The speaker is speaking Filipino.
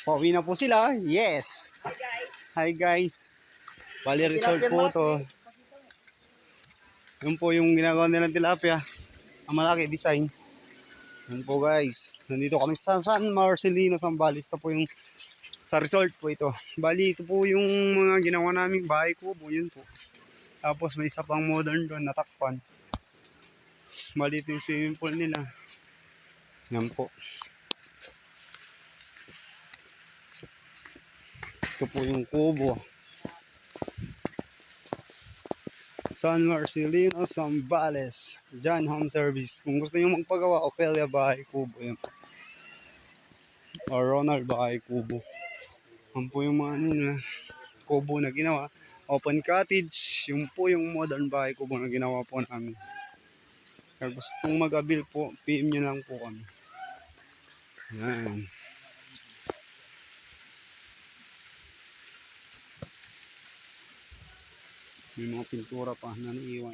Pauwi na po sila. Yes! Hi guys. Hi guys. Bali resort po to. Yun po yung ginagawa nilang tilapia. Ang malaki design. Yun po guys. Nandito kami sa San Marcelino, Zambales. Ito po yung sa resort po ito. Bali ito po yung mga ginawa naming bahay kubo. Yun po. Tapos may isa pang modern doon natakpan. Bali ito yung swimming pool nila. Yan po. Ito po yung kubo. San Marcelino, Zambales. John Home Service. Kung gusto nyo magpagawa, Opelia Bahay Kubo. Yan po. O Ronald Bahay Kubo. Yan po yung mga kubo na ginawa. Open cottage. Yung po yung modern bahay kubo na ginawa po namin. Kaya gustong mag-abil po, PM nyo lang po kami. Yan. May mga pintura pa na naiiwan.